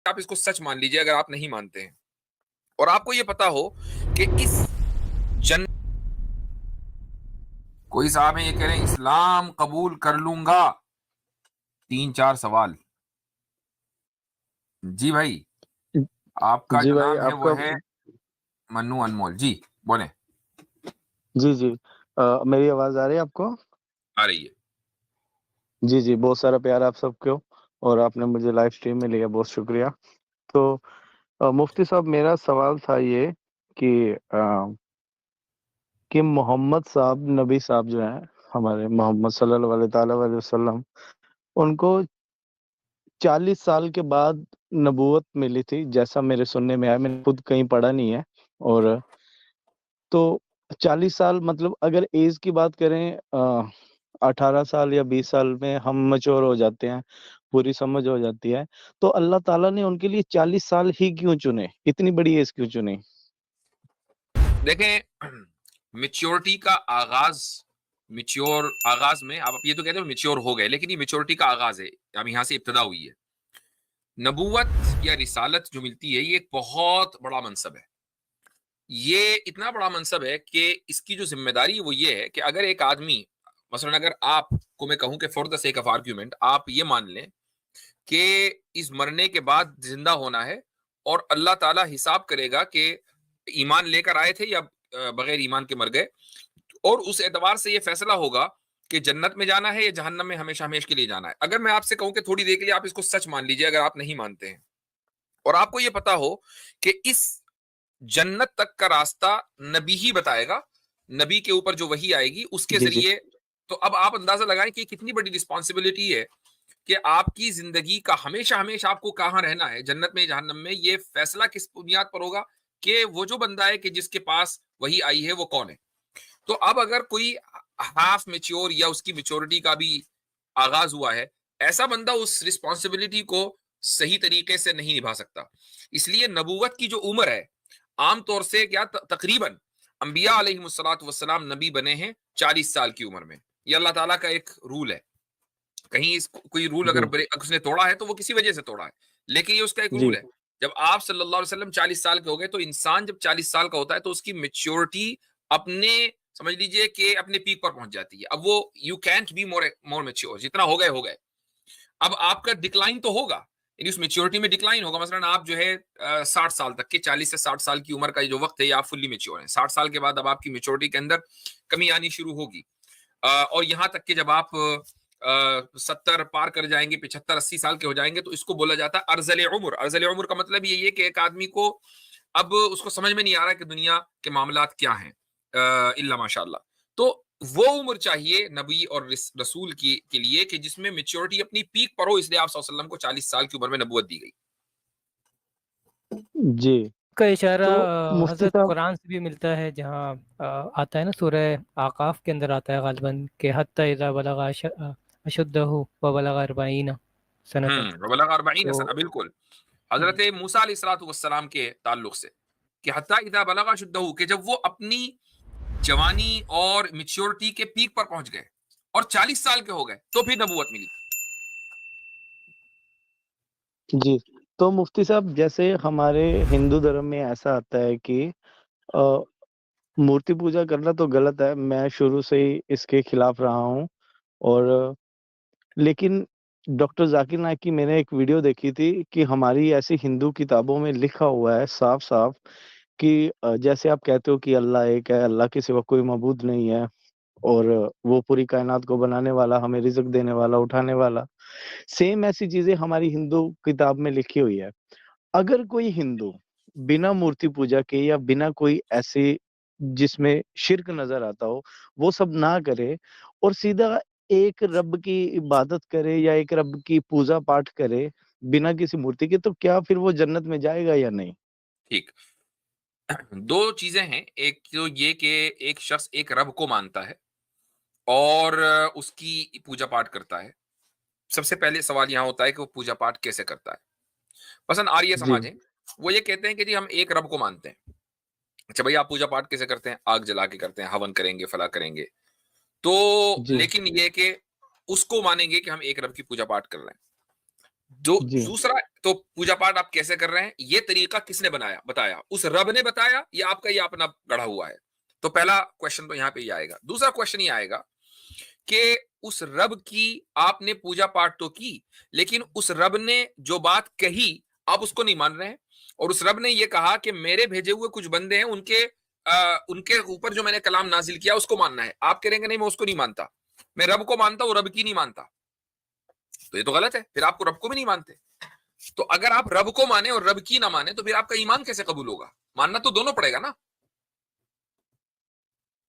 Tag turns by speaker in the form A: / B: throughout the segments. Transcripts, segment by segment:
A: آپ اس کو سچ مان لیجئے اگر آپ نہیں مانتے ہیں، اور آپ کو یہ پتا ہو کہ اس جن کوئی صاحب ہیں یہ کہہ رہے ہیں اسلام قبول کر لوں گا، 3-4 سوال. جی بھائی، آپ کا
B: جی
A: جو
B: بھائی،
A: نام ہے
B: آپ
A: وہ
B: کا
A: ہے منو انمول. جی بولیں.
B: جی میری آواز آ رہی ہے آپ کو؟
A: آ رہی ہے.
B: جی بہت سارا پیار آپ سب کو، اور آپ نے مجھے لائیو سٹریم میں لیا، بہت شکریہ. تو مفتی صاحب، میرا سوال تھا یہ کہ محمد صاحب، نبی صاحب جو ہیں ہمارے، محمد صلی اللہ علیہ تعالی علیہ وسلم، ان کو 40 سال کے بعد نبوت ملی تھی، جیسا میرے سننے میں آیا. میں نے خود کہیں پڑھا نہیں ہے. اور تو 40 سال مطلب اگر ایج کی بات کریں، 18 سال یا 20 سال میں ہم میچور ہو جاتے ہیں، پوری سمجھ ہو جاتی ہے. تو اللہ تعالیٰ نے ان کے لیے 40 سال ہی کیوں چنے؟ اتنی بڑی ایج کیوں چنی؟
A: دیکھیں، میچورٹی کا آغاز میں آپ یہ تو کہتے ہیں میچور ہو گئے، لیکن یہ میچورٹی کا آغاز ہے. اب یہاں سے ابتدا ہوئی ہے. نبوت یا رسالت جو ملتی ہے یہ ایک بہت بڑا منصب ہے. یہ اتنا بڑا منصب ہے کہ اس کی جو ذمہ داری وہ یہ ہے کہ اگر ایک آدمی، مثلا اگر آپ کو میں کہوں کہ for the sake of argument آپ یہ مان لیں کہ اس مرنے کے بعد زندہ ہونا ہے، اور اللہ تعالیٰ حساب کرے گا کہ ایمان لے کر آئے تھے یا بغیر ایمان کے مر گئے، اور اس اعتبار سے یہ فیصلہ ہوگا کہ جنت میں جانا ہے یا جہنم میں ہمیشہ ہمیشہ کے لیے جانا ہے. اگر میں آپ سے کہوں کہ تھوڑی دیر کے لیے آپ اس کو سچ مان لیجئے اگر آپ نہیں مانتے ہیں، اور آپ کو یہ پتا ہو کہ اس جنت تک کا راستہ نبی ہی بتائے گا، نبی کے اوپر جو وحی آئے گی اس کے
B: جی
A: ذریعے، تو اب آپ اندازہ لگائیں کہ کتنی بڑی رسپانسبلٹی ہے کہ آپ کی زندگی کا ہمیشہ آپ کو کہاں رہنا ہے، جنت میں جہنم میں. یہ فیصلہ کس بنیاد پر ہوگا کہ وہ جو بندہ ہے کہ جس کے پاس وہی آئی ہے وہ کون ہے. تو اب اگر کوئی ہاف میچور یا اس کی میچورٹی کا بھی آغاز ہوا ہے، ایسا بندہ اس رسپانسبلٹی کو صحیح طریقے سے نہیں نبھا سکتا. اس لیے نبوت کی جو عمر ہے عام طور سے کیا تقریباً انبیاء علیہ الصلوۃ والسلام نبی بنے ہیں 40 سال کی عمر میں. یہ اللہ تعالیٰ کا ایک رول ہے. کہیں کوئی رول اگر اس نے توڑا ہے تو وہ کسی وجہ سے توڑا ہے، لیکن یہ اس کا ایک
B: جی
A: رول ہے. جب آپ صلی اللہ علیہ وسلم 40 سال کے ہو گئے تو انسان جب 40 سال کا ہوتا ہے تو اس کی میچورٹی اپنے سمجھ لیجئے کہ اپنے پیک پر پہنچ جاتی ہے. اب وہ you can't be more mature, جتنا ہو گئے. اب آپ کا ڈکلائن تو ہوگا، یعنی اس میچورٹی میں ڈکلائن ہوگا. مثلا آپ جو ہے 60 سال تک کے 40 سے 60 سال کی عمر کا جو وقت ہے یہ آپ فلی میچور ہیں. 60 سال کے بعد اب آپ کی میچورٹی کے اندر کمی آنی شروع ہوگی، اور یہاں تک کہ جب آپ 70 پار کر جائیں گے، 75-80 سال کے ہو جائیں گے تو اس کو بولا جاتا ہے ارذل عمر. ارذل عمر کا مطلب یہ ہے کہ ایک آدمی کو اب اس کو سمجھ میں نہیں آ رہا کہ دنیا کے معاملات کیا ہیں الا ماشاء اللہ. تو وہ عمر چاہیے نبی اور رسول کے لیے کہ جس میں میچورٹی اپنی پیک پر ہو. اس لیے آپ صلی اللہ علیہ وسلم کو 40 سال کی عمر میں نبوت دی گئی.
B: جی
C: کا اشارہ
B: تو مفتی
C: حضرت
B: صاحب،
C: قرآن سے بھی ملتا ہے، جہاں آتا ہے نا، سورہ اعقاف کے اندر آتا ہے غالباً کہ حتی اذا بلغ اشدہ وبلغ 40 سنۃ.
A: وبلغ 40
C: تو
A: سنہ، بالکل حضرت موسیٰ علیہ الصلوۃ والسلام کے تعلق سے کہ حتی اذا بلغ اشدہ، کہ جب وہ اپنی جوانی اور میچورٹی کے پیک پر پہنچ گئے اور 40 سال کے ہو گئے تو پھر نبوت ملی.
B: جی تو مفتی صاحب، جیسے ہمارے ہندو دھرم میں ایسا آتا ہے کہ مورتی پوجا کرنا تو غلط ہے، میں شروع سے ہی اس کے خلاف رہا ہوں. اور لیکن ڈاکٹر ذاکر نائک کی میں نے ایک ویڈیو دیکھی تھی کہ ہماری ایسی ہندو کتابوں میں لکھا ہوا ہے صاف صاف کہ جیسے آپ کہتے ہو کہ اللہ ایک ہے، اللہ کے سوا کوئی معبود نہیں ہے، اور وہ پوری کائنات کو بنانے والا، ہمیں رزق دینے والا، اٹھانے والا، سیم ایسی چیزیں ہماری ہندو کتاب میں لکھی ہوئی ہے. اگر کوئی ہندو بنا مورتی پوجا کے یا بنا کوئی ایسی جس میں شرک نظر آتا ہو وہ سب نہ کرے، اور سیدھا ایک رب کی عبادت کرے یا ایک رب کی پوجا پاٹ کرے بنا کسی مورتی کے، تو کیا پھر وہ جنت میں جائے گا یا نہیں؟
A: ٹھیک، دو چیزیں ہیں. ایک تو یہ کہ ایک شخص ایک رب کو مانتا ہے اور اس کی پوجا پاٹ کرتا ہے. سب سے پہلے سوال یہاں ہوتا ہے کہ وہ پوجا پاٹ کیسے کرتا ہے. مثلا آریہ
B: جی
A: سماج ہے، وہ یہ کہتے ہیں کہ جی ہم ایک رب کو مانتے ہیں. اچھا بھائی، آپ پوجا پاٹ کیسے کرتے ہیں؟ آگ جلا کے کرتے ہیں، ہون کریں گے، فلا کریں گے. تو
B: جی
A: لیکن یہ کہ اس کو مانیں گے کہ ہم ایک رب کی پوجا پاٹ کر رہے ہیں. جو
B: جی
A: دوسرا تو پوجا پاٹ آپ کیسے کر رہے ہیں، یہ طریقہ کس نے بتایا؟ اس رب نے بتایا یا آپ کا یہ اپنا گڑھا ہوا ہے؟ تو پہلا کوشچن تو یہاں پہ یہ آئے گا. دوسرا کوشچن یہ آئے گا کہ اس رب کی آپ نے پوجا پاٹ تو کی، لیکن اس رب نے جو بات کہی آپ اس کو نہیں مان رہے ہیں، اور اس رب نے یہ کہا کہ میرے بھیجے ہوئے کچھ بندے ہیں، ان کے اوپر جو میں نے کلام نازل کیا اس کو ماننا ہے. آپ کہیں گے نہیں میں اس کو نہیں مانتا، میں رب کو مانتا ہوں، رب کی نہیں مانتا. تو یہ تو غلط ہے، پھر آپ کو رب کو بھی نہیں مانتے. تو اگر آپ رب کو مانے اور رب کی نہ مانے تو پھر آپ کا ایمان کیسے قبول ہوگا؟ ماننا تو دونوں پڑے گا نا.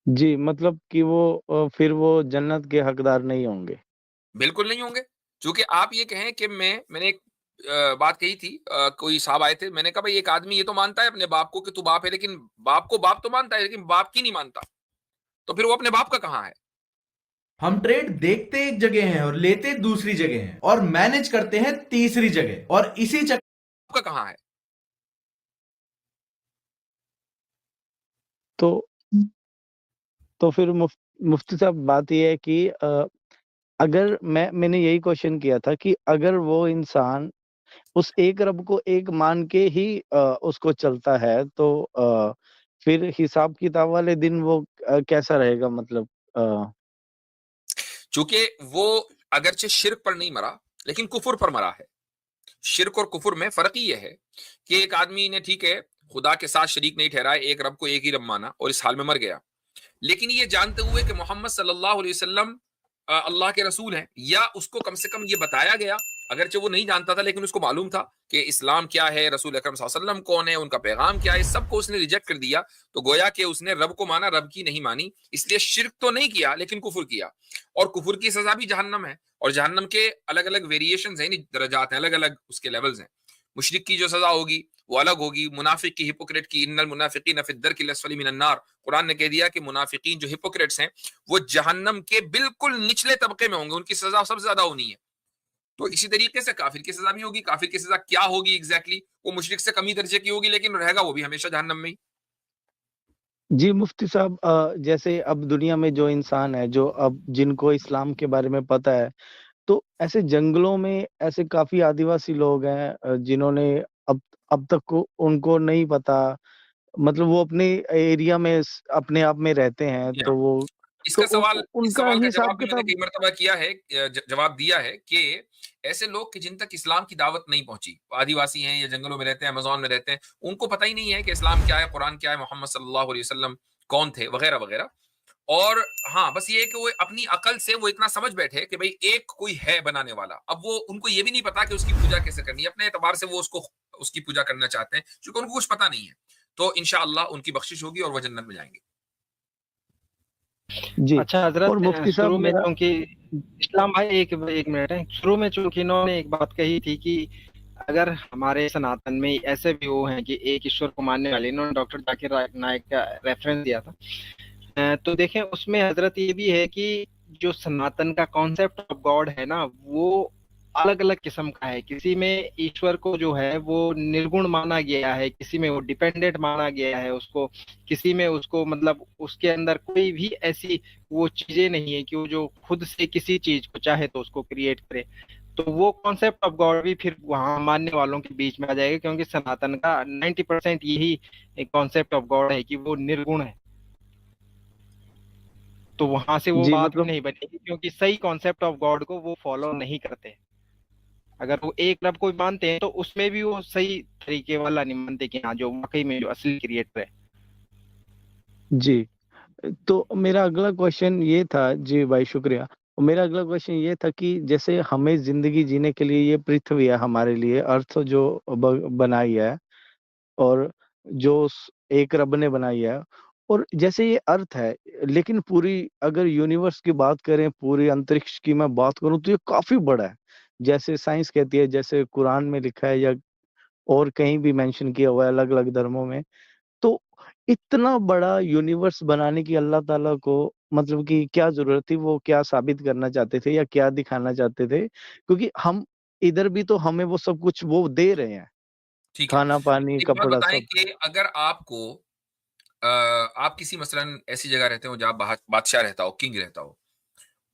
B: جی، مطلب کہ وہ پھر وہ جنت کے حقدار نہیں ہوں گے.
A: بالکل نہیں ہوں گے. چونکہ آپ یہ کہیں کہ میں نے ایک بات کہی تھی، کوئی صاحب آئے تھے، میں نے کہا بھائی ایک آدمی یہ تو مانتا ہے اپنے باپ کو کہ تو باپ ہے، لیکن باپ کو باپ تو مانتا ہے لیکن باپ کی نہیں مانتا، تو پھر وہ اپنے باپ کا کہاں ہے؟
D: ہم ٹریڈ دیکھتے ایک جگہ ہیں اور لیتے دوسری جگہ ہیں، اور مینج کرتے ہیں تیسری جگہ، اور اسی
A: کا کہاں ہے؟
B: تو پھر مفتی صاحب بات یہ ہے کہ اگر میں نے یہی کوشچن کیا تھا کہ اگر وہ انسان اس ایک رب کو ایک مان کے ہی اس کو چلتا ہے تو پھر حساب کتاب والے دن وہ کیسا رہے گا؟ مطلب
A: چونکہ وہ اگرچہ شرک پر نہیں مرا لیکن کفر پر مرا ہے. شرک اور کفر میں فرق یہ ہے کہ ایک آدمی نے ٹھیک ہے خدا کے ساتھ شریک نہیں ٹھہرائے، ایک رب کو ایک ہی رب مانا اور اس حال میں مر گیا، لیکن یہ جانتے ہوئے کہ محمد صلی اللہ علیہ وسلم اللہ کے رسول ہیں، یا اس کو کم سے کم یہ بتایا گیا، اگرچہ وہ نہیں جانتا تھا لیکن اس کو معلوم تھا کہ اسلام کیا ہے، رسول اکرم صلی اللہ علیہ وسلم کون ہے، ان کا پیغام کیا ہے، سب کو اس نے ریجیکٹ کر دیا. تو گویا کہ اس نے رب کو مانا، رب کی نہیں مانی. اس لیے شرک تو نہیں کیا لیکن کفر کیا، اور کفر کی سزا بھی جہنم ہے. اور جہنم کے الگ الگ ویریشنز ہیں، درجات ہیں، الگ الگ اس کے لیولز ہیں. مشرک کی جو سزا ہوگی وہ الگ ہوگی، منافق کی، ہپوکریٹ کی، ان المنافقین فی الدرک الاسفل من النار. قرآن نے کہہ دیا کہ منافقین جو ہپوکریٹس ہیں وہ جہنم کے بالکل نچلے طبقے میں ہوں گے، ان کی سزا سب سے زیادہ ہونی ہے. تو اسی طریقے سے کافر کی سزا بھی ہوگی. کافر کی سزا کیا ہوگی ایگزیکٹلی؟ وہ مشرک سے کمی درجے کی ہوگی لیکن رہے گا وہ بھی ہمیشہ جہنم میں ہی.
B: جی مفتی صاحب، جیسے اب دنیا میں جو انسان ہے، جو اب جن کو اسلام کے بارے میں پتہ ہے، تو ایسے جنگلوں میں ایسے کافی آدیواسی لوگ ہیں جنہوں نے اب تک ان کو نہیں پتا، مطلب وہ اپنے ایریا میں اپنے آپ میں رہتے ہیں، تو وہ
A: اس
B: تو
A: کا سوال
B: ان
A: اس
B: کا
A: سوال کا
B: حساب
A: جواب بھی میں نے
B: کتاب.
A: کئی مرتبہ کیا ہے، جواب دیا ہے کہ ایسے لوگ کہ جن تک اسلام کی دعوت نہیں پہنچی، آدیواسی ہیں یا جنگلوں میں رہتے ہیں، امازون میں رہتے ہیں، ان کو پتہ ہی نہیں ہے کہ اسلام کیا ہے، قرآن کیا ہے، محمد صلی اللہ علیہ وسلم کون تھے، وغیرہ وغیرہ. اور ہاں بس یہ ہے کہ وہ اپنی عقل سے وہ اتنا سمجھ بیٹھے کہ بھئی ایک کوئی ہے بنانے والا. اب وہ ان کو یہ بھی نہیں پتا کہ اس کی پوجا کیسے کرنی ہے، اپنے اعتبار سے وہ اس کی پوجا کرنا چاہتے ہیں کیونکہ ان کو کچھ پتا نہیں ہے. تو انشاءاللہ ان کی بخشش ہوگی اور وہ جنت میں جائیں گے.
B: جی.
E: اچھا حضرت،
B: اور مفتی صاحب
E: شروع میں
B: میرا
E: چونکہ اسلام بھائی ایک منٹ ہے، شروع میں چونکہ انہوں نے ایک بات کہی تھی کہ اگر ہمارے سناتن میں ایسے بھی وہ ہیں کہ ایک ایشور کو ماننے والے، انہوں نے ڈاکٹر ذاکر نائک کا ریفرنس دیا تھا. تو دیکھیں اس میں حضرت یہ بھی ہے کہ جو سناتن کا کانسیپٹ آف گاڈ ہے نا، وہ الگ الگ قسم کا ہے. کسی میں ایشور کو جو ہے وہ نرگن مانا گیا ہے، کسی میں وہ ڈیپینڈنٹ مانا گیا ہے اس کو، کسی میں اس کو مطلب اس کے اندر کوئی بھی ایسی وہ چیزیں نہیں ہے کہ وہ جو خود سے کسی چیز کو چاہے تو اس کو کریٹ کرے. تو وہ کانسیپٹ آف گاڈ بھی پھر وہاں ماننے والوں کے بیچ میں آ جائے گا، کیونکہ سناتن کا 90% یہی کانسیپٹ آف گاڈ ہے کہ وہ نرگن ہے. تو وہاں سے وہ
B: جی
E: بات بھی
B: مطلب
E: نہیں بنے گی، کیونکہ صحیح کانسیپٹ آف گاڈ کو وہ فالو نہیں کرتے. اگر وہ ایک رب کو مانتے ہیں تو اس میں بھی وہ صحیح طریقے والا نہیں مانتے کہ ہاں جو واقعی میں جو اصلی کریٹر ہے.
B: جی. تو میرا اگلا کوشچن یہ تھا، جی بھائی شکریہ. میرا اگلا کوشچن یہ تھا کہ جیسے ہمیں زندگی جینے کے لیے یہ پرتھوی ہے ہمارے لیے، ارتھ جو بنائی ہے اور جو ایک رب نے بنائی ہے، اور جیسے یہ ارتھ ہے، لیکن پوری اگر یونیورس کی بات کریں، پوری انترکش کی میں بات کروں تو یہ کافی بڑا ہے. جیسے سائنس کہتی ہے، جیسے قرآن میں لکھا ہے یا اور کہیں بھی مینشن کیا ہوا ہے الگ الگ دھرموں میں. تو اتنا بڑا یونیورس بنانے کی اللہ تعالیٰ کو مطلب کہ کیا ضرورت تھی؟ وہ کیا ثابت کرنا چاہتے تھے یا کیا دکھانا چاہتے تھے؟ کیونکہ ہم ادھر بھی تو ہمیں وہ سب کچھ وہ دے رہے ہیں،
A: ٹھیک ہے،
B: کھانا پانی
A: ایک بات
B: کپڑا
A: بتائیں
B: سب.
A: کہ اگر آپ کو آپ کسی مثلاً ایسی جگہ رہتے ہو جہاں بادشاہ رہتا ہو، کنگ رہتا ہو،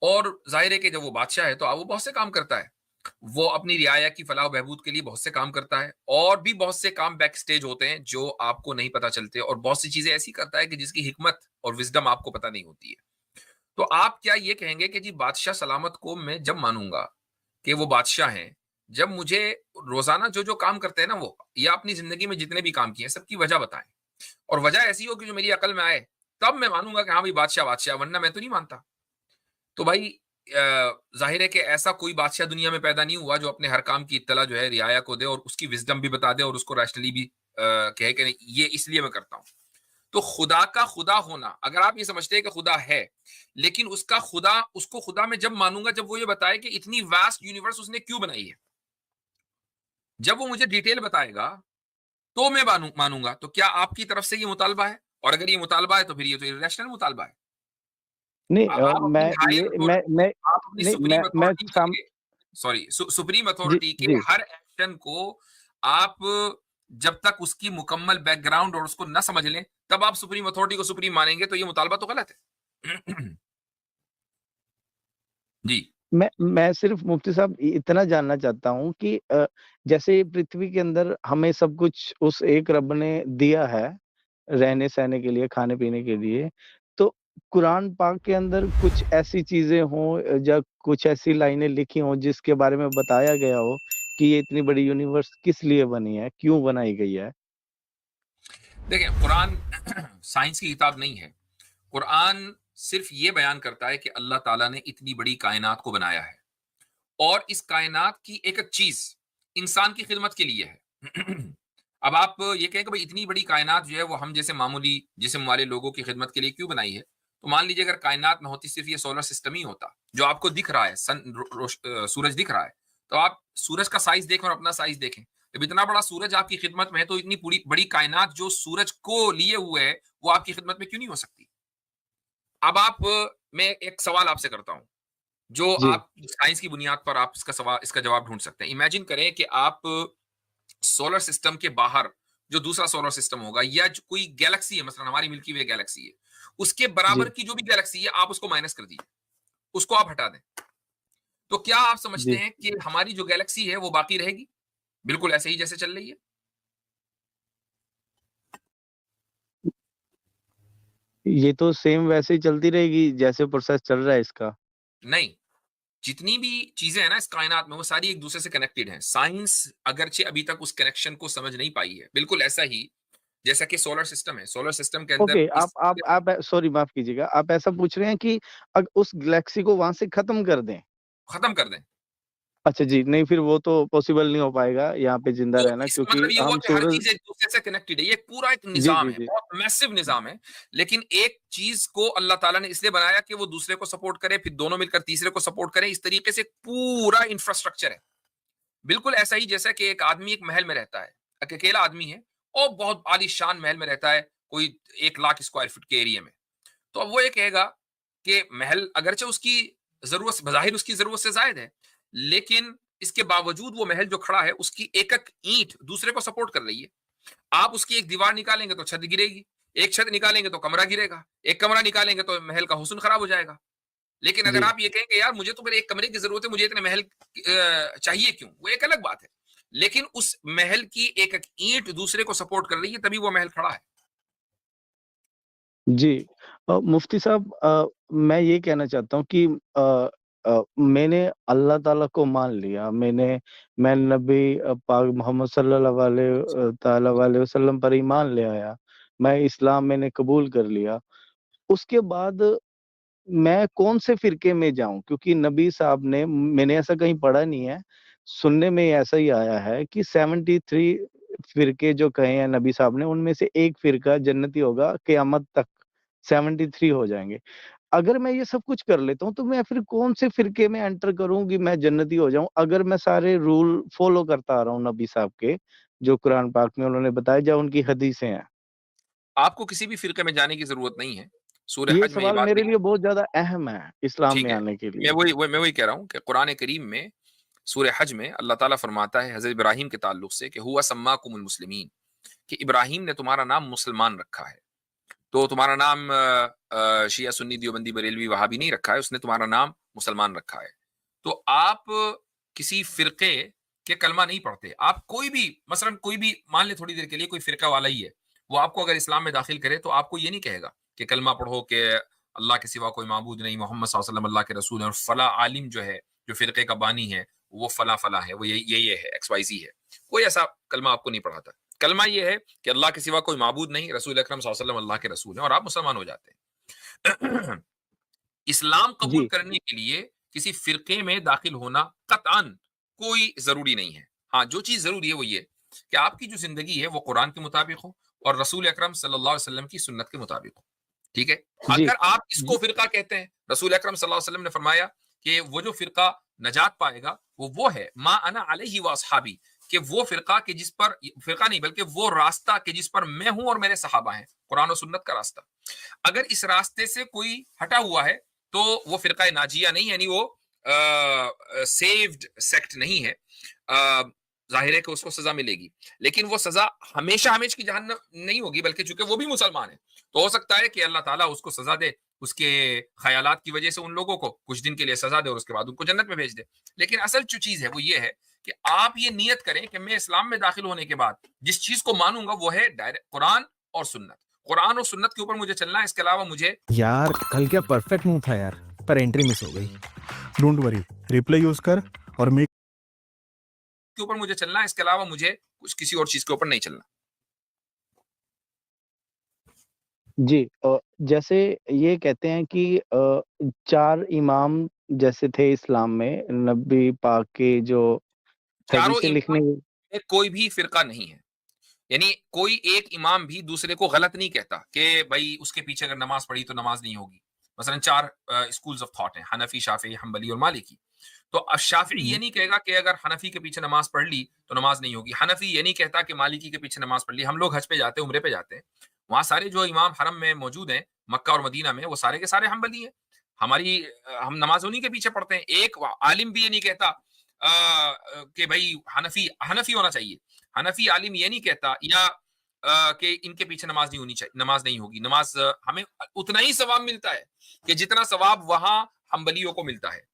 A: اور ظاہر ہے کہ جب وہ بادشاہ ہے تو وہ بہت سے کام کرتا ہے. وہ اپنی رعایا کی فلاح و بہبود کے لیے بہت سے کام کرتا ہے، اور بھی بہت سے کام بیک سٹیج ہوتے ہیں جو آپ کو نہیں پتا چلتے، اور بہت سی چیزیں ایسی کرتا ہے کہ جس کی حکمت اور وزڈم آپ کو پتہ نہیں ہوتی ہے۔ تو آپ کیا یہ کہیں گے کہ جی بادشاہ سلامت کو میں جب مانوں گا کہ وہ بادشاہ ہیں، جب مجھے روزانہ جو جو کام کرتے ہیں نا وہ، یا اپنی زندگی میں جتنے بھی کام کیے ہیں سب کی وجہ بتائیں، اور وجہ ایسی ہو کہ جو میری عقل میں آئے، تب میں مانوں گا کہ ہاں بھائی بادشاہ بادشاہ، ورنہ میں تو نہیں مانتا۔ تو بھائی ظاہر ہے کہ ایسا کوئی بادشاہ دنیا میں پیدا نہیں ہوا جو اپنے ہر کام کی اطلاع جو ہے رعایا کو دے، اور اس کی وزڈم بھی بتا دے، اور اس کو ریشنلی بھی کہے کہ نہیں یہ اس لیے میں کرتا ہوں۔ تو خدا کا خدا ہونا، اگر آپ یہ سمجھتے ہیں کہ خدا ہے، لیکن اس کا خدا، اس کو خدا میں جب مانوں گا جب وہ یہ بتائے کہ اتنی واسٹ یونیورس اس نے کیوں بنائی ہے، جب وہ مجھے ڈیٹیل بتائے گا تو میں مانوں گا۔ تو کیا آپ کی طرف سے یہ مطالبہ ہے؟ اور اگر یہ مطالبہ ہے تو پھر یہ تو irrational مطالبہ ہے۔
B: نہیں
A: آپ اپنی
B: میں
A: ہائر
B: یہ
A: اتھارٹی، آپ اپنی
B: نہیں
A: سپریم
B: میں
A: اتھارٹی کے، سوری سپریم
B: جی
A: اتھارٹی کے
B: جی
A: ہر ایکشن کو آپ جب تک اس کی مکمل بیک گراؤنڈ اور اس کو نہ سمجھ لیں تب آپ سپریم اتھارٹی کو سپریم مانیں گے، تو یہ مطالبہ تو غلط ہے۔ جی
B: میں صرف مفتی صاحب اتنا جاننا چاہتا ہوں کہ جیسے پرتھوی کے اندر ہمیں سب کچھ اس ایک رب نے دیا ہے رہنے سہنے کے لیے، کھانے پینے کے لیے، تو قرآن پاک کے اندر کچھ ایسی چیزیں ہوں یا کچھ ایسی لائنیں لکھی ہوں جس کے بارے میں بتایا گیا ہو کہ یہ اتنی بڑی یونیورس کس لیے بنی ہے، کیوں بنائی گئی ہے؟
A: دیکھیں، قرآن سائنس کی کتاب نہیں ہے۔ قرآن صرف یہ بیان کرتا ہے کہ اللہ تعالیٰ نے اتنی بڑی کائنات کو بنایا ہے، اور اس کائنات کی ایک ایک چیز انسان کی خدمت کے لیے ہے۔ اب آپ یہ کہیں کہ بھئی اتنی بڑی کائنات جو ہے وہ ہم جیسے معمولی جسم والے لوگوں کی خدمت کے لیے کیوں بنائی ہے؟ تو مان لیجیے اگر کائنات نہ ہوتی، صرف یہ سولر سسٹم ہی ہوتا جو آپ کو دکھ رہا ہے، سورج دکھ رہا ہے، تو آپ سورج کا سائز دیکھیں اور اپنا سائز دیکھیں، جب اتنا بڑا سورج آپ کی خدمت میں ہے تو اتنی بڑی کائنات جو سورج کو لیے ہوئے ہے وہ آپ کی خدمت میں کیوں نہیں ہو سکتی؟ اب میں ایک سوال آپ سے کرتا ہوں جو
B: جی
A: آپ سائنس کی بنیاد پر آپ اس کا جواب ڈھونڈ سکتے ہیں۔ امیجن کریں کہ آپ سولر سسٹم کے باہر جو دوسرا سولر سسٹم ہوگا، یا جو کوئی گیلیکسی ہے، مثلا ہماری ملکی وے گیلیکسی ہے، اس کے
B: جی
A: برابر کی جو بھی گیلیکسی ہے آپ اس کو مائنس کر دیجیے، اس کو آپ ہٹا دیں، تو کیا آپ سمجھتے
B: جی
A: ہیں کہ ہماری جو گیلیکسی ہے وہ باقی رہے گی بالکل ایسے ہی جیسے چل رہی ہے؟
B: یہ تو سیم ویسے ہی چلتی رہے گی جیسے پروسیس چل رہا ہے اس کا؟
A: نہیں، جتنی بھی چیزیں ہیں نا اس کائنات میں وہ ساری ایک دوسرے سے کنیکٹڈ ہیں۔ سائنس اگرچہ ابھی تک اس کنیکشن کو سمجھ نہیں پائی ہے، بالکل ایسا ہی جیسا کہ سولر سسٹم ہے، سولر سسٹم کے اندر
B: اوکے،
A: اس
B: آپ سوری معاف کیجیے گا، آپ ایسا پوچھ رہے ہیں کہ اس گلیکسی کو وہاں سے ختم کر دیں؟
A: ختم کر دیں،
B: اچھا جی، نہیں پھر وہ تو پاسبل نہیں ہو پائے گا یہاں پہ زندہ
A: تو
B: رہنا،
A: اس کا
B: کیونکہ
A: مطلب یہ ہوا
B: ہم
A: کہ ہر
B: سورج...
A: چیز ایک دوسرے سے کنیکٹڈ ہے، یہ پورا ایک
B: جی
A: نظام
B: جی
A: ہے،
B: جی
A: بہت میسو نظام ہے، لیکن ایک چیز کو اللہ تعالیٰ نے اس لیے بنایا کہ وہ دوسرے کو سپورٹ کرے، پھر دونوں مل کر تیسرے کو سپورٹ کرے، اس طریقے سے پورا انفراسٹرکچر ہے، بالکل ایسا ہی جیسا کہ ایک آدمی ایک محل میں رہتا ہے، ایک اکیلا آدمی ہے اور بہت عالی شان محل میں رہتا ہے، کوئی 1,00,000 اسکوائر فٹ کے ایریا میں، تو اب وہ یہ کہے گا کہ محل اگرچہ اس کی ضرورت بظاہر اس کی ضرورت سے زائد ہے، لیکن اس کے باوجود وہ محل جو کھڑا ہے اس کی ایک ایک اینٹ دوسرے کو سپورٹ کر رہی ہے۔ آپ اس کی ایک دیوار نکالیں گے تو چھت گرے گی، ایک چھت نکالیں گے تو کمرہ گرے گا، ایک کمرہ نکالیں گے تو محل کا حسن خراب ہو جائے گا۔ لیکن اگر
B: جی
A: آپ یہ کہیں کہ یار مجھے تو میرے ایک کمرے کی ضرورت ہے، مجھے اتنے محل چاہیے کیوں، وہ ایک الگ بات ہے، لیکن اس محل کی ایک ایک اینٹ دوسرے کو سپورٹ کر رہی ہے، تبھی وہ محل کھڑا ہے۔
B: جی مفتی صاحب، میں یہ کہنا چاہتا ہوں کہ میں نے اللہ تعالیٰ کو مان لیا، میں نبی پاک محمد صلی اللہ علیہ تعالیٰ علیہ وسلم پر ایمان لے آیا، میں اسلام میں نے قبول کر لیا، اس کے بعد میں کون سے فرقے میں جاؤں؟ کیونکہ نبی صاحب نے، میں نے ایسا کہیں پڑھا نہیں ہے، سننے میں ایسا ہی آیا ہے کہ 73 فرقے جو کہے ہیں نبی صاحب نے، ان میں سے ایک فرقہ جنتی ہوگا، قیامت تک 73 ہو جائیں گے۔ اگر میں یہ سب کچھ کر لیتا ہوں تو میں پھر کون سے فرقے میں انٹر کروں کہ میں جنتی ہو جاؤں، اگر میں سارے رول فالو کرتا آ رہا ہوں نبی صاحب کے جو قرآن پاک میں انہوں نے بتایا، جو ان کی حدیثیں ہیں؟
A: آپ کو کسی بھی فرقے میں جانے کی ضرورت نہیں ہے، سورہ
B: یہ
A: حج میں یہ
B: سوال
A: بات
B: میرے
A: نہیں،
B: لیے بہت زیادہ اہم ہے اسلام
A: ٹھیک
B: میں
A: ہے،
B: آنے کے
A: میں
B: لیے۔
A: وہی کہہ رہا ہوں کہ قرآن کریم میں سورہ حج میں اللہ تعالیٰ فرماتا ہے حضرت ابراہیم کے تعلق سے کہ ہوا سماکم المسلمین، کہ ابراہیم نے تمہارا نام مسلمان رکھا ہے، تو تمہارا نام شیعہ سنی دیوبندی بریلوی وہابی نہیں رکھا ہے، اس نے تمہارا نام مسلمان رکھا ہے۔ تو آپ کسی فرقے کے کلمہ نہیں پڑھتے. آپ کوئی بھی مثلا کوئی بھی مان لے تھوڑی دیر کے لیے کوئی فرقہ والا ہی ہے, وہ آپ کو اگر اسلام میں داخل کرے تو آپ کو یہ نہیں کہے گا کہ کلمہ پڑھو کہ اللہ کے سوا کوئی معبود نہیں, محمد صلی اللہ علیہ وسلم اللہ کے رسول ہیں, اور فلاں عالم جو ہے جو فرقے کا بانی ہے وہ فلاں فلاں ہے, وہ یہ ہے, ایکس وائی زی ہے. کوئی ایسا کلمہ آپ کو نہیں پڑھاتا. کلمہ یہ ہے کہ اللہ کے سوا کوئی معبود نہیں, رسول اکرم صلی اللہ علیہ وسلم اللہ کے رسول ہیں, اور آپ مسلمان ہو جاتے ہیں. اسلام قبول
B: جی
A: کرنے کے لیے کسی فرقے میں داخل ہونا قطعاً کوئی ضروری نہیں ہے. ہاں جو چیز ضروری ہے وہ یہ کہ آپ کی جو زندگی ہے وہ قرآن کے مطابق ہو اور رسول اکرم صلی اللہ علیہ وسلم کی سنت کے مطابق ہو. ٹھیک ہے,
B: جی
A: اگر آپ اس
B: جی
A: کو فرقہ کہتے ہیں, رسول اکرم صلی اللہ علیہ وسلم نے فرمایا کہ وہ جو فرقہ نجات پائے گا وہ ہے ما انا علیہ و اصحابی, کہ وہ فرقہ کہ جس پر, فرقہ نہیں بلکہ وہ راستہ کہ جس پر میں ہوں اور میرے صحابہ ہیں, قرآن و سنت کا راستہ. اگر اس راستے سے کوئی ہٹا ہوا ہے تو وہ فرقہ ناجیہ نہیں, یعنی وہ سیوڈ سیکٹ نہیں ہے. ظاہر ہے کہ اس کو سزا ملے گی, لیکن وہ سزا ہمیشہ ہمیشہ کی جہنم نہیں ہوگی, بلکہ چونکہ وہ بھی مسلمان ہے تو ہو سکتا ہے کہ اللہ تعالیٰ اس کو سزا دے اس کے خیالات کی وجہ سے, ان لوگوں کو کچھ دن کے لیے سزا دے اور اس کے بعد ان کو جنت میں بھیج دے. لیکن اصل جو چیز ہے وہ یہ ہے کہ آپ یہ نیت کریں کہ میں اسلام میں داخل ہونے کے بعد جس چیز کو مانوں گا وہ ہے ڈائریکٹ قرآن اور سنت. قرآن اور سنت کے اوپر مجھے چلنا ہے, اس کے علاوہ مجھے
F: یار کل کیا پرفیکٹ موو تھا یار, پر انٹری مس ہو گئی. ڈونٹ وری, ریپلے یوز کر اور میک
A: کے اوپر مجھے چلنا ہے, اس کے علاوہ مجھے کچھ کسی اور چیز کے اوپر نہیں چلنا.
B: جی جیسے یہ کہتے ہیں کہ 4 امام جیسے تھے اسلام میں, نبی پاک کے جو
A: چاروں
B: حدیثیں لکھنے
A: امام میں کوئی بھی فرقہ نہیں ہے, یعنی کوئی ایک امام بھی دوسرے کو غلط نہیں کہتا کہ بھائی اس کے پیچھے اگر نماز پڑھی تو نماز نہیں ہوگی. مثلا 4 اسکولز آف تھاٹ ہیں, حنفی, شافعی, حنبلی اور مالکی. تو شافعی یہ نہیں کہے گا کہ اگر حنفی کے پیچھے نماز پڑھ لی تو نماز نہیں ہوگی. حنفی یہ نہیں کہتا کہ مالکی کے پیچھے نماز پڑھ لی. ہم لوگ حج پہ جاتے ہیں, عمرے پہ جاتے ہیں, وہاں سارے جو امام حرم میں موجود ہیں مکہ اور مدینہ میں, وہ سارے کے سارے حنبلی ہیں. ہم نماز انہی کے پیچھے پڑھتے ہیں. ایک عالم بھی یہ نہیں کہتا کہ بھائی حنفی ہونا چاہیے. حنفی عالم یہ نہیں کہتا یا کہ ان کے پیچھے نماز نہیں ہونی چاہیے, نماز نہیں ہوگی. نماز ہمیں اتنا ہی ثواب ملتا ہے کہ جتنا ثواب وہاں حنبلیوں کو ملتا ہے.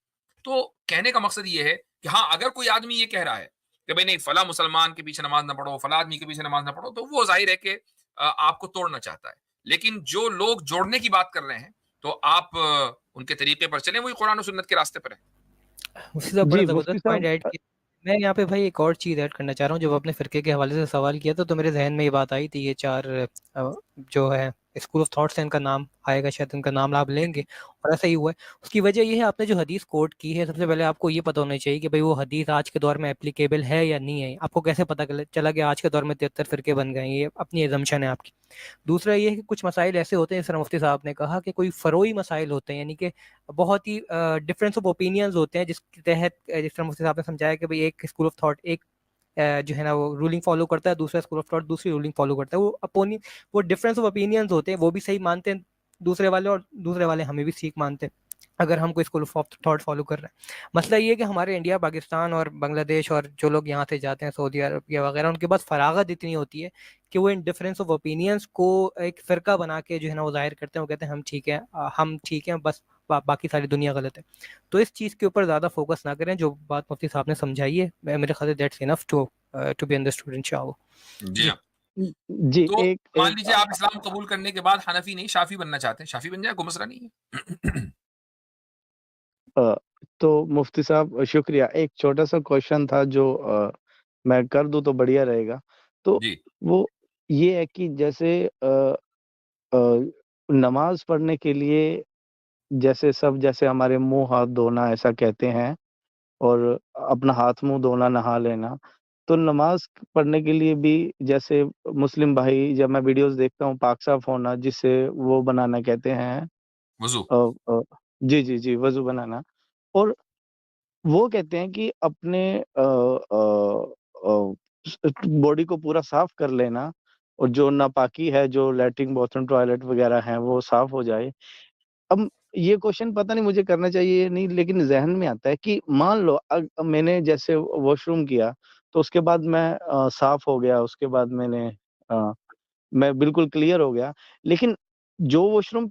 A: تو کہنے کا مقصد یہ ہے کہ ہاں اگر کوئی آدمی یہ کہہ رہا ہے کہ بھائی نہیں فلاں مسلمان کے پیچھے نماز نہ پڑھو, فلاں آدمی کے پیچھے نماز نہ پڑھو, تو وہ ظاہر ہے کہ آپ کو توڑنا چاہتا ہے. لیکن جو لوگ جوڑنے کی بات کر رہے ہیں تو آپ ان کے طریقے پر چلیں, وہی قرآن و سنت کے راستے پر ہیں.
C: مفتی صاحب بڑا
B: جی مفتی
C: زبردست پوائنٹ ایڈ
B: صاحب
C: کیا. میں یہاں پہ بھائی ایک اور چیز ایڈ کرنا چاہ رہا ہوں. جب اپنے فرقے کے حوالے سے سوال کیا تھا تو میرے ذہن میں یہ بات آئی تھی, یہ 4 جو ہے اسکول آف تھاٹس ہیں, ان کا نام آئے گا شاید, ان کا نام آپ لیں گے, اور ایسا ہی ہوا ہے. اس کی وجہ یہ ہے, آپ نے جو حدیث کوٹ کی ہے, سب سے پہلے آپ کو یہ پتہ ہونا چاہیے کہ بھائی وہ حدیث آج کے دور میں اپلیکیبل ہے یا نہیں ہے. آپ کو کیسے پتہ چلا کہ آج کے دور میں 73 فرقے بن گئے ہیں؟ یہ اپنی ایزمپشن ہے آپ کی. دوسرا یہ ہے کہ کچھ مسائل ایسے ہوتے ہیں, جس طرح مفتی صاحب نے کہا کہ کوئی فروعی مسائل ہوتے ہیں, یعنی کہ بہت ہی ڈفرینس آف اوپینینز ہوتے ہیں, جس کے تحت جس طرح مفتی صاحب نے سمجھایا کہ بھائی ایک اسکول آف تھاٹ ایک جو ہے نا وہ رولنگ فالو کرتا ہے, دوسرا اسکول آف تھاٹ دوسری رولنگ فالو کرتا ہے. وہ ڈفرینس آف اوپینینز ہوتے ہیں, وہ بھی صحیح مانتے ہیں دوسرے والے, اور دوسرے والے ہمیں بھی ٹھیک مانتے ہیں اگر ہم کوئی اسکول آف تھاٹ فالو کر رہے ہیں. مسئلہ یہ ہے کہ ہمارے انڈیا, پاکستان اور بنگلہ دیش اور جو لوگ یہاں سے جاتے ہیں سعودی عرب وغیرہ, ان کے پاس فراغت اتنی ہوتی ہے کہ وہ ان ڈفرینس آف اوپینینس کو ایک فرقہ بنا کے جو ہے نا وہ ظاہر کرتے ہیں. وہ کہتے ہیں ہم ٹھیک ہیں, بس باقی ساری دنیا غلط ہے. تو اس چیز کے اوپر زیادہ فوکس نہ کریں. جو بات مفتی صاحب نے سمجھائی ہے میرے خیال سے that's enough to be understood انشاءاللہ.
A: جی ہاں.
B: جی
A: تو
B: ایک
A: مان لیجیے آپ اسلام قبول کرنے کے بعد حنفی نہیں شافی بننا چاہتے ہیں, شافی بن جائے, کوئی مسئلہ نہیں ہے.
B: تو مفتی صاحب شکریہ. ایک چھوٹا سا کوشچن تھا جو میں کر دوں تو بڑھیا رہے گا. تو
A: جی
B: وہ یہ ہے کہ جیسے نماز پڑھنے کے لیے جیسے ہمارے منہ ہاتھ دھونا ایسا کہتے ہیں, اور اپنا ہاتھ منہ دھونا, نہا لینا, تو نماز پڑھنے کے لیے بھی جیسے مسلم بھائی, جب میں ویڈیوز دیکھتا ہوں, پاک صاف ہونا جسے وہ بنانا کہتے ہیں,
A: وضو.
B: جی وضو بنانا, اور وہ کہتے ہیں کہ اپنے باڈی کو پورا صاف کر لینا, اور جو ناپاکی ہے, جو لیٹرنگ باتھ روم ٹوائلٹ وغیرہ ہیں, وہ صاف ہو جائے. اب یہ کوشچن پتہ نہیں مجھے کرنا چاہیے یا نہیں, لیکن ذہن میں آتا ہے کہ مان لو میں نے جیسے واش روم کیا تو اس کے بعد میں صاف ہو گیا, اس کے بعد میں بالکل کلیئر ہو گیا, لیکن جو واش روم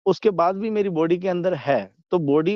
B: اس کے بعد بھی میری باڈی کے اندر ہے, تو باڈی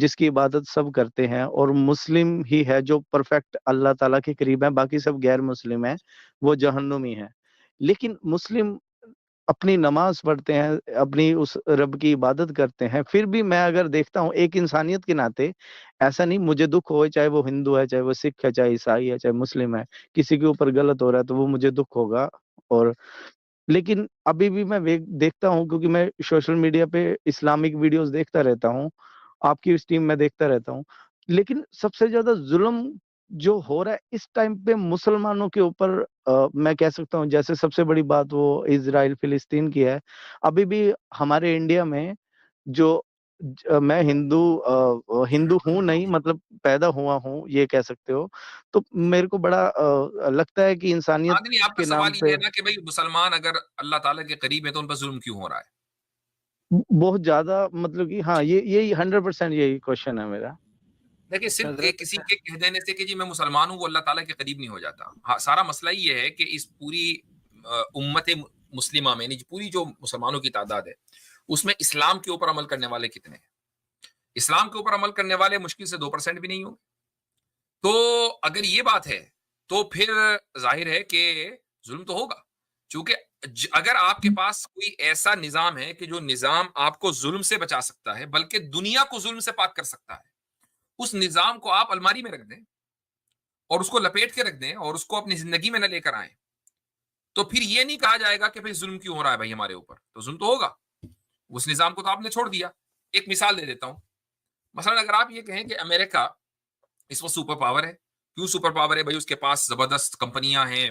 B: جس کی عبادت سب کرتے ہیں، اور مسلم ہی ہے جو پرفیکٹ اللہ تعالیٰ کے قریب ہے، باقی سب غیر مسلم ہیں، وہ جہنمی ہیں۔ لیکن مسلم اپنی نماز پڑھتے ہیں، اپنی اس رب کی عبادت کرتے ہیں، پھر بھی میں اگر دیکھتا ہوں ایک انسانیت کے ناطے، ایسا نہیں مجھے دکھ ہوئے، چاہے وہ ہندو ہے، چاہے وہ سکھ ہے، چاہے عیسائی ہے، چاہے مسلم ہے، کسی کے اوپر غلط ہو رہا ہے تو وہ مجھے دکھ ہوگا۔ اور لیکن ابھی بھی میں دیکھتا ہوں، کیونکہ میں سوشل میڈیا پہ اسلامک ویڈیوز دیکھتا رہتا ہوں، آپ کی اسٹریم میں دیکھتا رہتا ہوں، لیکن سب سے زیادہ ظلم جو ہو رہا ہے اس ٹائم پہ مسلمانوں کے اوپر، میں کہہ سکتا ہوں جیسے سب سے بڑی بات وہ اسرائیل فلسطین کی ہے۔ ابھی بھی ہمارے انڈیا میں جو میں ہندو ہوں نہیں، مطلب پیدا ہوا ہوں یہ کہہ سکتے ہو، تو میرے کو بڑا لگتا ہے کہ انسانیت
A: آدمی آپ کا
B: کے
A: سوال
B: نام
A: یہ
B: پہ
A: ہے نا کہ بھائی مسلمان اگر اللہ تعالیٰ کے قریب ہے تو ان پر ظلم کیوں ہو رہا ہے؟
B: بہت زیادہ، مطلب کہ ہاں یہی 100% یہی کوشچن ہے میرا۔
A: دیکھیں صرف
E: حضرت
A: کسی کے کہہ دینے سے کہ جی میں مسلمان ہوں وہ اللہ تعالیٰ کے قریب نہیں ہو جاتا۔ ہاں، سارا مسئلہ یہ ہے کہ اس پوری امت مسلمہ میں، یعنی پوری جو مسلمانوں کی تعداد ہے اس میں اسلام کے اوپر عمل کرنے والے کتنے ہیں؟ اسلام کے اوپر عمل کرنے والے مشکل سے 2% بھی نہیں ہوں گے۔ تو اگر یہ بات ہے تو پھر ظاہر ہے کہ ظلم تو ہوگا، چونکہ اگر آپ کے پاس کوئی ایسا نظام ہے کہ جو نظام آپ کو ظلم سے بچا سکتا ہے بلکہ دنیا کو ظلم سے پاک کر سکتا ہے، اس نظام کو آپ الماری میں رکھ دیں اور اس کو لپیٹ کے رکھ دیں اور اس کو اپنی زندگی میں نہ لے کر آئیں، تو پھر یہ نہیں کہا جائے گا کہ بھائی ظلم کیوں ہو رہا ہے بھائی ہمارے اوپر، تو ظلم تو ہوگا۔ اس نظام کو تو آپ نے چھوڑ دیا۔ ایک مثال دے دیتا ہوں، مثلا اگر آپ یہ کہیں کہ امریکہ اس وقت سپر پاور ہے، کیوں سپر پاور ہے؟ بھائی اس کے پاس زبردست کمپنیاں ہیں،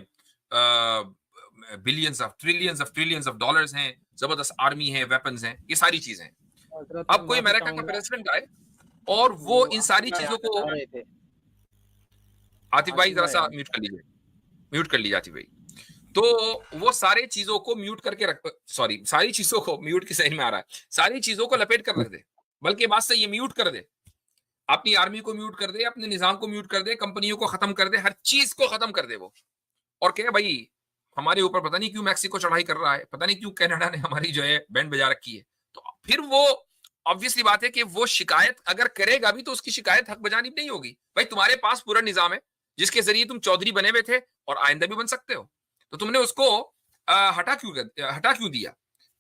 A: billions of trillions of dollars ہیں، زبردست آرمی ہے، ویپنز ہیں، یہ ساری چیزیں ہیں۔
E: حضرت
A: اب کوئی
E: میں
A: امریکہ
E: بتاؤں
A: کا
E: گا،
A: پریزیڈنٹ آئے اور وہ ان ساری چیزوں کو،
E: بتا رہے تھے
A: آتف بھائی ذرا سا میوٹ کر لیجیے، میوٹ کر لیجیے آتف بھائی۔ تو وہ سارے چیزوں کو میوٹ کر کے رکھ، سوری ساری چیزوں کو میوٹ کی صحیح میں آ رہا ہے، ساری چیزوں کو لپیٹ کر رکھ دے، بلکہ بات سے یہ میوٹ کر دے، اپنی آرمی کو میوٹ کر دے، اپنے نظام کو میوٹ کر دے، کمپنیوں کو ختم کر دے، ہر چیز کو ختم کر دے وہ، اور کہ بھائی ہمارے اوپر پتہ نہیں کیوں میکسیکو چڑھائی کر رہا ہے، پتہ نہیں کیوں کینیڈا نے ہماری جو ہے بینڈ بجا رکھی ہے، تو پھر وہ obviously بات ہے کہ وہ شکایت اگر کرے گا بھی تو اس کی شکایت حق بجانب نہیں ہوگی۔ بھائی تمہارے پاس پورا نظام ہے جس کے ذریعے تم چودھری بنے ہوئے تھے اور آئندہ بھی بن سکتے ہو، تو تم نے اس کو ہٹا کیوں دیا؟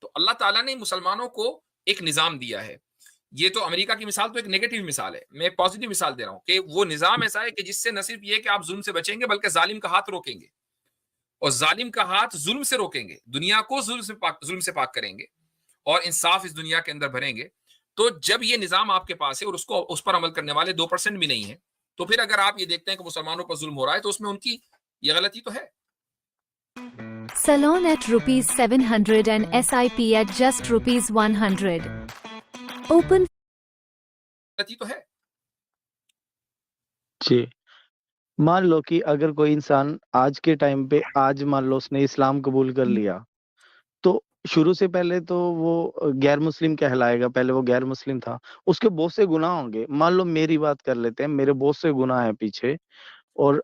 A: تو اللہ تعالیٰ نے مسلمانوں کو ایک نظام دیا ہے۔ یہ تو امریکہ کی مثال تو ایک نیگیٹو مثال ہے، میں ایک پازیٹو مثال دے رہا ہوں کہ وہ نظام ایسا ہے کہ جس سے نہ صرف یہ کہ آپ ظلم سے بچیں گے بلکہ ظالم کا ہاتھ روکیں گے، اور ظالم کا ہاتھ ظلم سے روکیں گے، دنیا کو ظلم سے پاک کریں گے اور انصاف اس دنیا کے اندر بھریں گے۔ تو جب یہ نظام آپ کے پاس ہے اور اس پر عمل کرنے والے 2% بھی نہیں ہیں، تو پھر اگر آپ یہ دیکھتے ہیں کہ مسلمانوں پر ظلم ہو رہا ہے تو اس میں ان کی یہ غلطی تو ہے۔
G: Salon at ₹700 and SIP at just ₹100. Open
A: غلطی تو ہے۔
B: جی، مان لو کہ اگر کوئی انسان آج کے ٹائم پہ آج مان لو اس نے اسلام قبول کر لیا، تو شروع سے پہلے تو وہ غیر مسلم کہلائے گا، پہلے وہ غیر مسلم تھا، اس کے بہت سے گناہ ہوں گے۔ مان لو میری بات کر لیتے ہیں، میرے بہت سے گناہ ہیں پیچھے، اور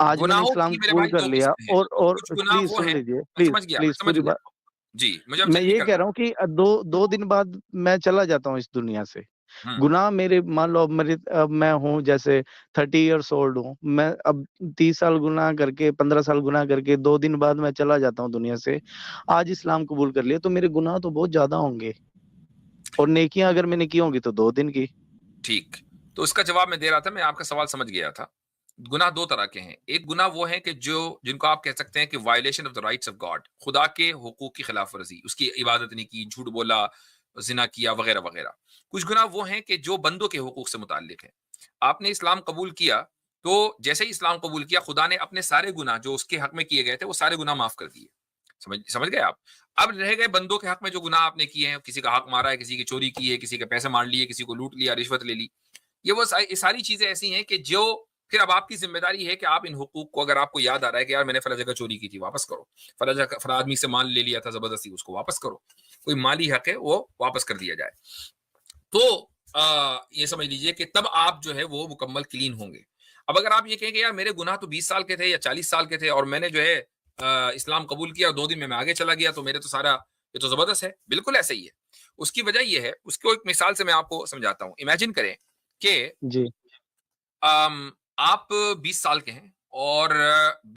B: آج میں نے
A: گناہوں
B: اسلام
A: کی میرے
B: قبول
A: بھائی
B: کر
A: دو
B: لیا،
A: قسمیں ہیں،
B: اور
A: کچھ گناہ
B: پلیز
A: وہ
B: سن
A: ہیں،
B: لیجیے،
A: میں
B: پلیز
A: سمجھ گیا
B: پلیز پوری بات،
A: جی مجھے اب
B: میں
A: جلدی
B: یہ
A: کرنا
B: کہہ رہا ہوں کہ دو دن بعد میں چلا جاتا ہوں اس دنیا سے۔ گناہ میرے مان لو اب میں ہوں جیسے 30 ایئرس اولڈ ہوں، میں اب 30 سال گناہ کر کے 15 سال گناہ کر کے 2 دن بعد میں چلا جاتا ہوں دنیا سے، آج اسلام قبول کر لیا، تو میرے گناہ تو بہت زیادہ ہوں گے، اور نیکیاں اگر میں نے کی ہوں گی تو 2 دن کی۔
A: ٹھیک، تو اس کا جواب میں دے رہا تھا، میں آپ کا سوال سمجھ گیا تھا۔ گناہ 2 طرح کے ہیں، ایک گناہ وہ ہیں کہ جن کو آپ کہہ سکتے ہیں کہ violation of the rights of God, خدا کے حقوق کی خلاف ورزی، اس کی عبادت نہیں کی، جھوٹ بولا، زنا کیا وغیرہ وغیرہ۔ کچھ گناہ وہ ہیں کہ جو بندوں کے حقوق سے متعلق ہیں۔ آپ نے اسلام قبول کیا تو جیسے ہی اسلام قبول کیا خدا نے اپنے سارے گناہ جو اس کے حق میں کیے گئے تھے وہ سارے گناہ معاف کر دیے۔ سمجھ گئے آپ؟ اب رہ گئے بندوں کے حق میں جو گناہ آپ نے کیے ہیں، کسی کا حق مارا ہے، کسی کی چوری کی ہے، کسی کے پیسے مار لیے، کسی کو لوٹ لیا، رشوت لے لی، یہ ساری چیزیں ایسی ہیں کہ جو پھر اب آپ کی ذمہ داری ہے کہ آپ ان حقوق کو، اگر آپ کو یاد آ رہا ہے کہ یار میں نے فلاں جگہ چوری کی تھی، واپس کرو، فلاں آدمی سے مال لے لیا تھا زبردستی، اس کو واپس کرو، کوئی مالی حق ہے وہ واپس کر دیا جائے۔ تو یہ سمجھ لیجئے کہ تب آپ جو ہے وہ مکمل کلین ہوں گے۔ اب اگر آپ یہ کہیں کہ یار میرے گناہ تو 20 سال کے تھے یا 40 سال کے تھے اور میں نے جو ہے اسلام قبول کیا اور 2 دن میں آگے چلا گیا تو میرے تو سارا یہ تو زبردست ہے، بالکل ایسا ہی ہے۔ اس کی وجہ یہ ہے، اس کو ایک مثال سے میں آپ کو سمجھاتا ہوں۔ امیجن کریں کہ
B: جی
A: آپ 20 سال کے ہیں اور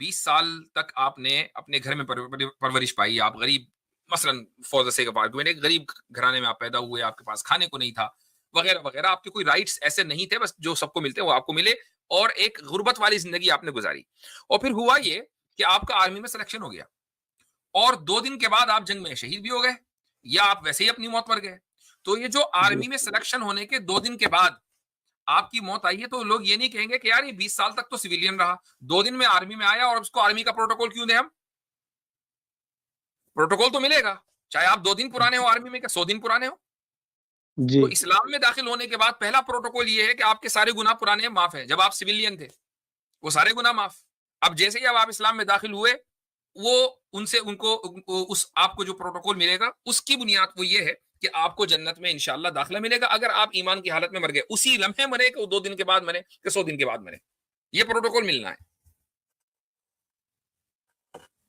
A: 20 سال تک آپ نے اپنے گھر میں پرورش پائی. آپ غریب مثلا for the sake of argument ایک غریب گھرانے میں آپ پیدا ہوئے, آپ کے پاس کھانے کو نہیں تھا وغیرہ وغیرہ, آپ کے کوئی رائٹس ایسے نہیں تھے, بس جو سب کو ملتے وہ آپ کو ملے, اور ایک غربت والی زندگی آپ نے گزاری. اور پھر ہوا یہ کہ آپ کا آرمی میں سلیکشن ہو گیا اور 2 دن کے بعد آپ جنگ میں شہید بھی ہو گئے یا آپ ویسے ہی اپنی موت پر گئے. تو یہ جو آرمی میں سلیکشن ہونے کے 2 دن کے بعد آپ کی موت آئی ہے, تو لوگ یہ نہیں کہیں گے کہ یار یہ 20 سال تک تو سویلین رہا, 2 دن میں آرمی میں آیا اور اس کو آرمی کا پروٹوکول کیوں دیں ہم؟ پروٹوکول تو ملے گا چاہے آپ 2 دن پرانے ہو آرمی میں, کہ 100 دن پرانے ہو.
B: جی
A: تو اسلام میں داخل ہونے کے بعد پہلا پروٹوکول یہ ہے کہ آپ کے سارے گناہ پرانے معاف ہیں. جب آپ سویلین تھے وہ سارے گناہ معاف. اب جیسے ہی اب آپ اسلام میں داخل ہوئے, وہ ان کو آپ کو جو پروٹوکول ملے گا اس کی بنیاد وہ یہ ہے کہ آپ کو جنت میں انشاءاللہ داخلہ ملے گا اگر آپ ایمان کی حالت میں مر گئے. اسی لمحے مرے کہ 2 دن کے بعد مرے کہ 100 دن کے بعد مرے, یہ پروٹوکول ملنا ہے.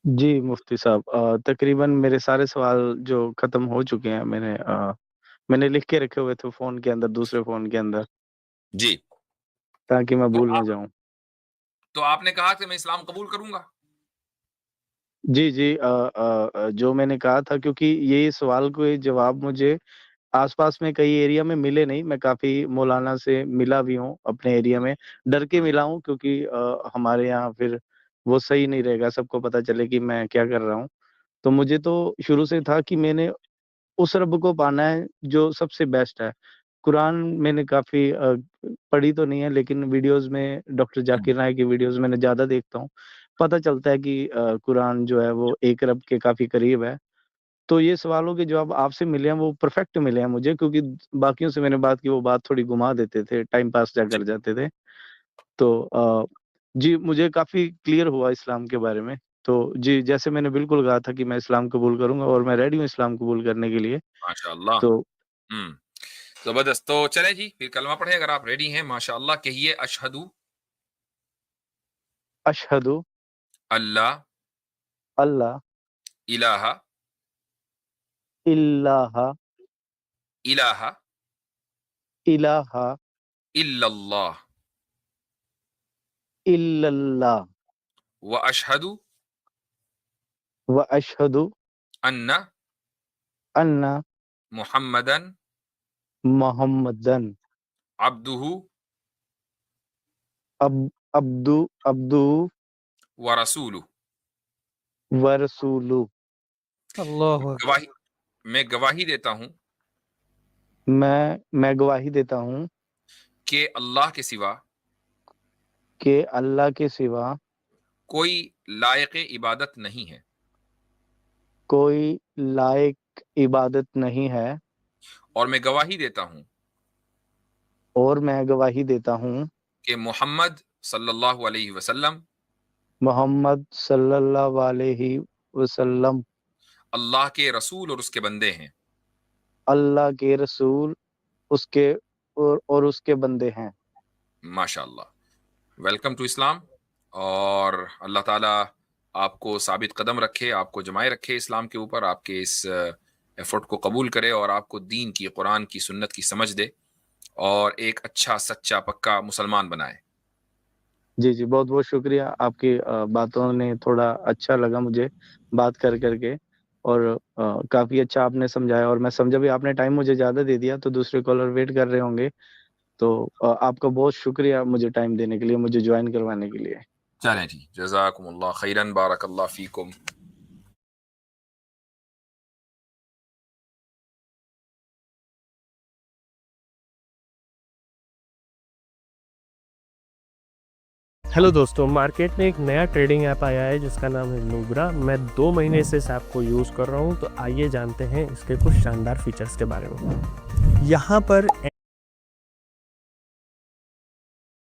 B: جی مفتی صاحب, تقریباً میرے سارے سوال جو ختم ہو چکے ہیں, میں نے لکھ کے رکھے ہوئے تھے فون کے اندر, دوسرے فون کے اندر,
A: جی
B: تاکہ میں بھول نہ جاؤں.
A: تو آپ نے کہا کہ میں اسلام قبول کروں گا.
B: جی جو میں نے کہا تھا, کیونکہ یہ سوال کو جواب مجھے آس پاس میں کئی ایریا میں ملے نہیں. میں کافی مولانا سے ملا بھی ہوں اپنے ایریا میں, ڈر کے ملا ہوں کیونکہ ہمارے یہاں پھر وہ صحیح نہیں رہے گا, سب کو پتہ چلے کہ میں کیا کر رہا ہوں. تو مجھے تو شروع سے تھا کہ میں نے اس رب کو پانا ہے جو سب سے بیسٹ ہے. قرآن میں نے کافی پڑھی تو نہیں ہے, لیکن ویڈیوز میں ڈاکٹر ذاکر نائک کی ویڈیوز میں نے زیادہ دیکھتا ہوں. پتہ چلتا ہے کہ قرآن جو ہے وہ ایک رب کے کافی قریب ہے. تو یہ سوالوں کے جواب آپ سے ملے ہیں وہ پرفیکٹ ملے ہیں مجھے, کیونکہ باقیوں سے میں نے بات کی وہ بات تھوڑی گھما دیتے تھے, ٹائم پاس جا کر جاتے تھے. تو جی مجھے کافی کلیئر ہوا اسلام کے بارے میں. تو جی جیسے میں نے بالکل کہا تھا کہ میں اسلام قبول کروں گا اور میں ریڈی ہوں اسلام قبول کرنے کے لیے.
A: ماشاءاللہ,
B: تو
A: زبردست. تو چلیں جی پھر کلمہ پڑھیں اگر آپ ریڈی ہیں. ماشاءاللہ کہیے اشہدو
B: اشہدو
A: اللہ
B: اللہ
A: الہ
B: الہ
A: الہ
B: الہ
A: الا اللہ
B: الا اللہ
A: واشہد
B: واشہد
A: ان
B: ان
A: محمدن
B: محمدن
A: عبدہ
B: عبدو
A: ورسولہ.
B: ورسولو.
C: اللہ اکبر.
A: میں گواہی دیتا ہوں
B: میں گواہی دیتا ہوں
A: کہ اللہ کے سوا
B: کہ اللہ کے سوا
A: کوئی لائق عبادت نہیں ہے,
B: کوئی لائق عبادت نہیں ہے,
A: اور میں گواہی دیتا ہوں
B: اور میں گواہی دیتا ہوں
A: کہ محمد صلی اللہ علیہ وسلم
B: محمد صلی اللہ علیہ وسلم
A: اللہ کے رسول اور اس کے بندے ہیں.
B: اللہ کے رسول اس کے اور اس کے بندے ہیں.
A: ماشاءاللہ, ویلکم ٹو اسلام. اور اللہ تعالیٰ آپ کو ثابت قدم رکھے, آپ کو جمائے رکھے اسلام کے اوپر, آپ کے اس ایفرٹ کو قبول کرے اور آپ کو دین کی, قرآن کی, سنت کی سمجھ دے اور ایک اچھا سچا پکا مسلمان بنائے.
B: جی بہت بہت شکریہ. آپ کی باتوں نے تھوڑا اچھا لگا مجھے بات کر کے, اور کافی اچھا آپ نے سمجھایا, اور میں سمجھا بھی آپ نے ٹائم مجھے زیادہ دے دیا, تو دوسرے کالر ویٹ کر رہے ہوں گے. تو آپ کا بہت شکریہ مجھے ٹائم دینے کے لیے, مجھے جوائن کروانے کے لیے.
A: چلیں جی, جزاکم اللہ خیرن, بارک اللہ فیکم.
H: ہیلو دوستوں, مارکیٹ میں ایک نیا ٹریڈنگ ایپ آیا ہے جس کا نام ہے نوبرا. میں 2 مہینے سے اس ایپ کو یوز کر رہا ہوں, تو آئیے جانتے ہیں اس کے کچھ شاندار فیچرز کے بارے میں. یہاں پر